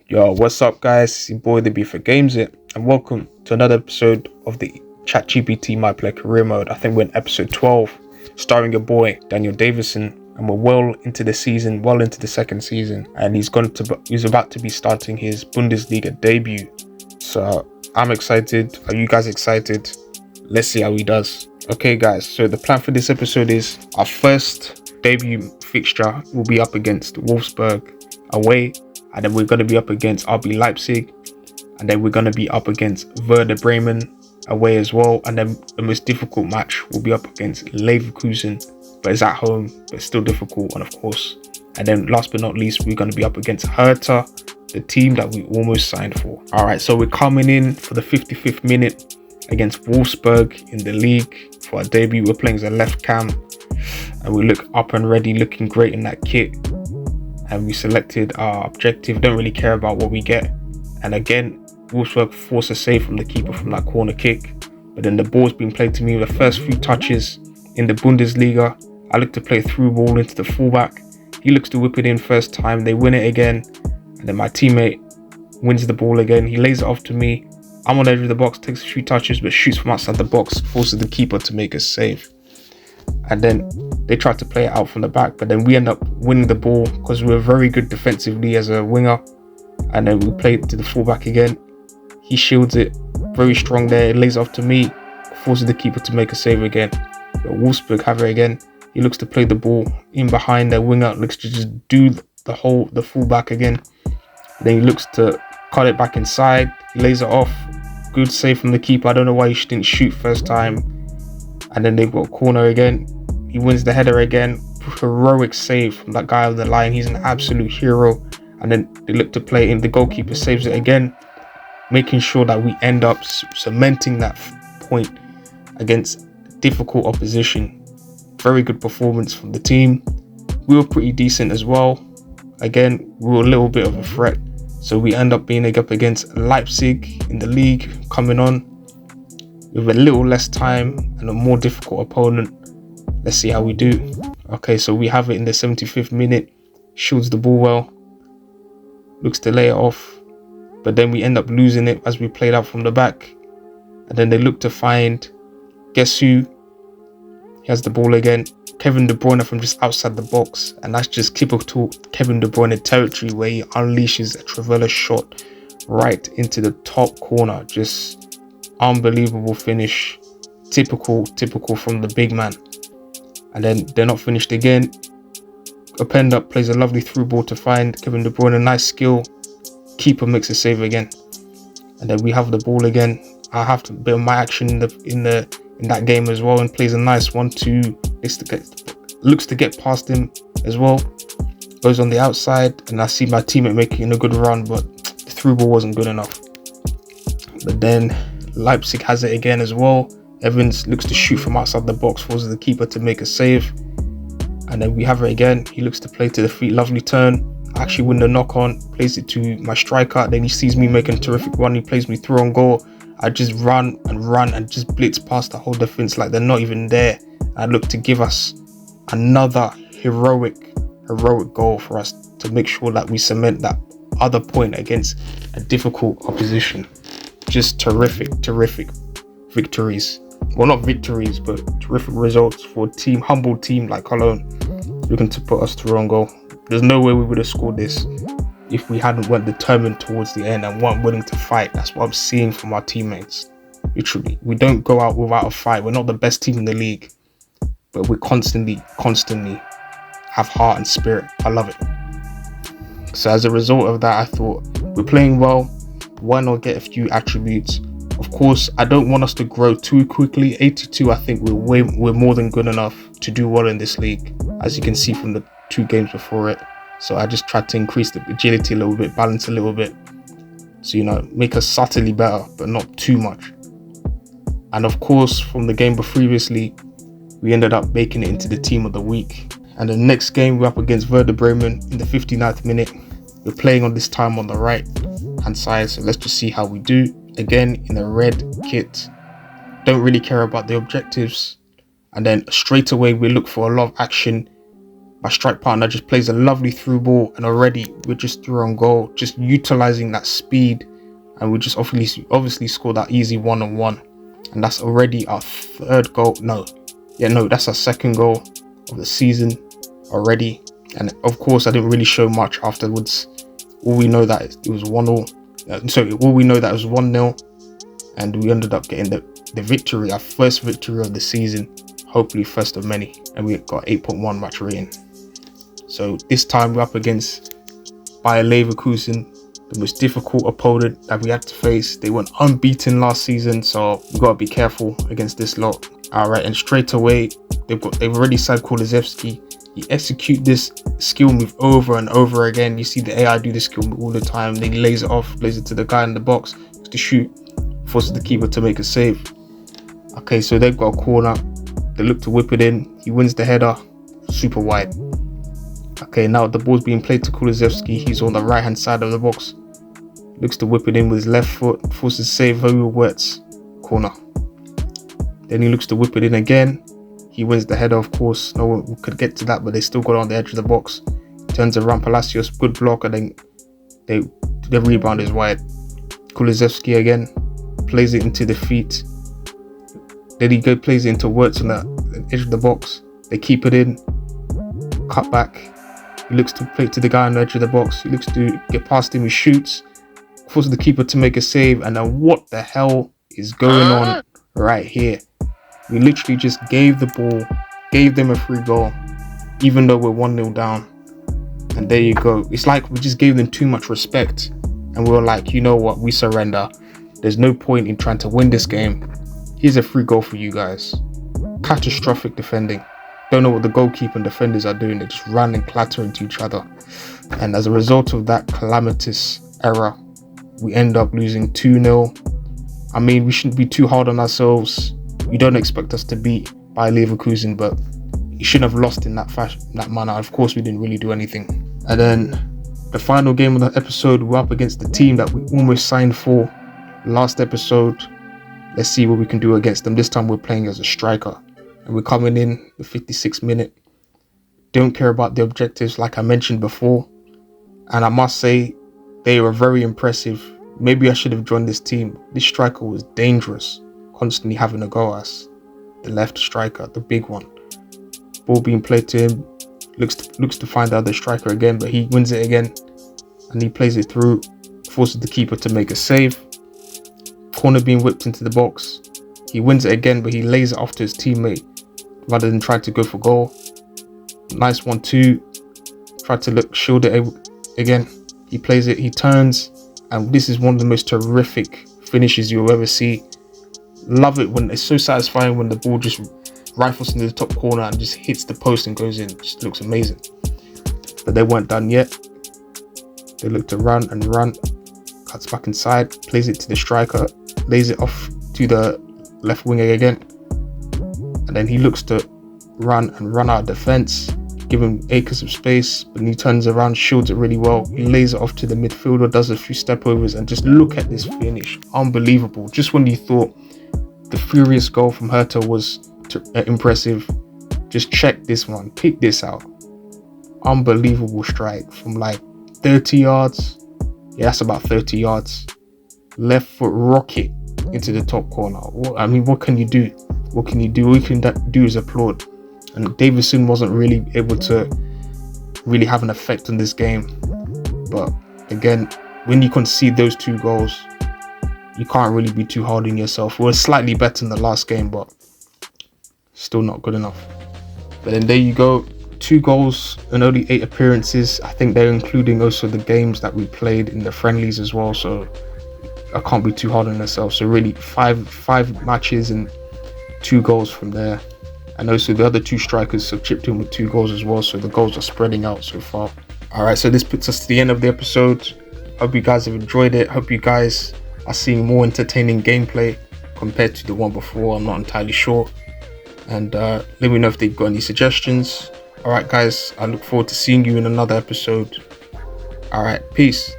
Yo, what's up, guys? It's your boy, the Beef for Games it, and welcome to another episode of the GPT My Career Mode. I think we're in episode 12, starring your boy Daniel Davison, and we're well into the season, well into the second season, and he's about to be starting his Bundesliga debut. So I'm excited. Are you guys excited? Let's see how he does. Okay, guys. So the plan for this episode is our first debut fixture will be up against Wolfsburg away. And then we're going to be up against RB Leipzig. And then we're going to be up against Werder Bremen away as well. And then the most difficult match will be up against Leverkusen. But it's at home, but still difficult. And of course, and then last but not least, we're going to be up against Hertha, the team that we almost signed for. All right, so we're coming in for the 55th minute against Wolfsburg in the league for our debut. We're playing as a left cam. And we look up and ready, looking great in that kit. And we selected our objective, don't really care about what we get. And again, Wolfsburg forced a save from the keeper from that corner kick. But then the ball's been played to me. The first few touches in the Bundesliga, I look to play through ball into the fullback. He looks to whip it in first time. They win it again. And then my teammate wins the ball again. He lays it off to me. I'm on the edge of the box, takes a few touches, but shoots from outside the box, forces the keeper to make a save. And then they tried to play it out from the back, but then we end up winning the ball because we were very good defensively as a winger. And then we played to the fullback again. He shields it, very strong there. It lays off to me, forces the keeper to make a save again. But Wolfsburg have it again. He looks to play the ball in behind their winger, looks to just do the fullback again. Then he looks to cut it back inside. He lays it off. Good save from the keeper. I don't know why he didn't shoot first time. And then they've got a corner again. He wins the header again. Heroic save from that guy on the line. He's an absolute hero. And then they look to play in. The goalkeeper saves it again, making sure that we end up cementing that point against difficult opposition. Very good performance from the team. We were pretty decent as well. Again, we were a little bit of a threat. So we end up being up against Leipzig in the league coming on with a little less time and a more difficult opponent. Let's see how we do. Okay, so we have it in the 75th minute. Shoots the ball well. Looks to lay it off. But then we end up losing it as we played out from the back. And then they look to find, guess who? He has the ball again. Kevin De Bruyne from just outside the box. And that's just typical Kevin De Bruyne territory where he unleashes a Travella shot right into the top corner. Just unbelievable finish. Typical from the big man. And then they're not finished again. Openda plays a lovely through ball to find Kevin De Bruyne. Nice skill. Keeper makes a save again. And then we have the ball again. I have a bit of my action in that game as well, and plays a nice 1-2. Looks to get past him as well. Goes on the outside, and I see my teammate making a good run, but the through ball wasn't good enough. But then Leipzig has it again as well. Evans looks to shoot from outside the box, forces the keeper to make a save. And then we have it again. He looks to play to the feet. Lovely turn. I actually win the knock on. Plays it to my striker. Then he sees me making a terrific run. He plays me through on goal. I just run and just blitz past the whole defense like they're not even there. I look to give us another heroic goal for us to make sure that we cement that other point against a difficult opposition. Just terrific victories. Well, not victories, but terrific results for a humble team like Cologne, looking to put us through on goal. There's no way we would have scored this if we weren't determined towards the end and weren't willing to fight. That's what I'm seeing from our teammates. Literally, we don't go out without a fight. We're not the best team in the league, but we constantly have heart and spirit. I love it. So as a result of that, I thought we're playing well. Why not get a few attributes? Of course, I don't want us to grow too quickly. 82, I think we're more than good enough to do well in this league, as you can see from the 2 games before it. So I just tried to increase the agility a little bit, balance a little bit. So, make us subtly better, but not too much. And of course, from the game previously, we ended up making it into the team of the week. And the next game, we're up against Werder Bremen in the 59th minute. We're playing on this time on the right hand side. So let's just see how we do. Again, in the red kit. Don't really care about the objectives. And then straight away, we look for a lot of action My strike partner just plays a lovely through ball, and already we're just through on goal, just utilizing that speed, and we just obviously score that easy 1-on-1, and that's already our third goal. That's our second goal of the season already. And of course, I didn't really show much afterwards. All we know that it was 1-0. All we know that it was 1-0, and we ended up getting the victory, our first victory of the season, hopefully first of many, and we got 8.1 match rating. So this time we're up against Bayer Leverkusen, the most difficult opponent that we had to face. They went unbeaten last season, so we gotta be careful against this lot. Alright, and straight away they've already signed Kulusevski. He execute this skill move over and over again. You see the AI do this skill move all the time. Then he lays it to the guy in the box to shoot, forces the keeper to make a save. Okay, so they've got a corner. They look to whip it in. He wins the header, super wide. Okay, now the ball's being played to Kulusevski. He's on the right hand side of the box. Looks to whip it in with his left foot, forces save over Wirtz, corner. Then he looks to whip it in again. He wins the header, of course. No one could get to that, but they still got on the edge of the box. Turns around, Palacios, good block, and then the rebound is wide. Kulusevski again plays it into the feet. Then he plays it into Wirtz on the edge of the box. They keep it in. Cut back. He looks to play it to the guy on the edge of the box. He looks to get past him. He shoots. Forces the keeper to make a save. And then what the hell is going on right here? We literally just gave the ball, gave them a free goal, even though we're 1-0 down. And there you go. It's like we just gave them too much respect. And we were like, you know what? We surrender. There's no point in trying to win this game. Here's a free goal for you guys. Catastrophic defending. Don't know what the goalkeeper and defenders are doing. They just run and clatter into each other. And as a result of that calamitous error, we end up losing 2-0. I mean, we shouldn't be too hard on ourselves. You don't expect us to beat Bayer Leverkusen, but you shouldn't have lost in that fashion, that manner. Of course, we didn't really do anything. And then the final game of the episode, we're up against the team that we almost signed for last episode. Let's see what we can do against them. This time we're playing as a striker, and we're coming in the 56th minute. Don't care about the objectives, like I mentioned before. And I must say, they were very impressive. Maybe I should have joined this team. This striker was dangerous. Constantly having a go at us. The left striker, the big one. Ball being played to him. Looks to find the other striker again, but he wins it again. And he plays it through. Forces the keeper to make a save. Corner being whipped into the box. He wins it again, but he lays it off to his teammate rather than try to go for goal. Nice 1-2. Tried to shield it again. He plays it, he turns. And this is one of the most terrific finishes you'll ever see. Love it when it's so satisfying when the ball just rifles into the top corner and just hits the post and goes in. It just looks amazing. But they weren't done yet. They look to run and run. Cuts back inside, plays it to the striker, lays it off to the left winger again. And then he looks to run out of defense, give him acres of space, but he turns around, shields it really well. He lays it off to the midfielder, does a few step overs, and just look at this finish. Unbelievable. Just when you thought the furious goal from Hertha was impressive, just check this one, pick this out. Unbelievable strike from like 30 yards. Yeah, that's about 30 yards. Left foot rocket into the top corner. I mean, what can you do? What can you do? All you can do is applaud. And Davison wasn't really able to really have an effect on this game. But again, when you concede those two goals, you can't really be too hard on yourself. We were slightly better in the last game, but still not good enough. But then there you go. 2 goals and only 8 appearances. I think they're including also the games that we played in the friendlies as well. So I can't be too hard on myself. So really 5 matches and 2 goals from there. And also the other 2 strikers have chipped in with 2 goals as well. So the goals are spreading out so far. Alright, so this puts us to the end of the episode. Hope you guys have enjoyed it. Hope you guys are seeing more entertaining gameplay compared to the one before. I'm not entirely sure. And let me know if they've got any suggestions. Alright guys, I look forward to seeing you in another episode. Alright, peace.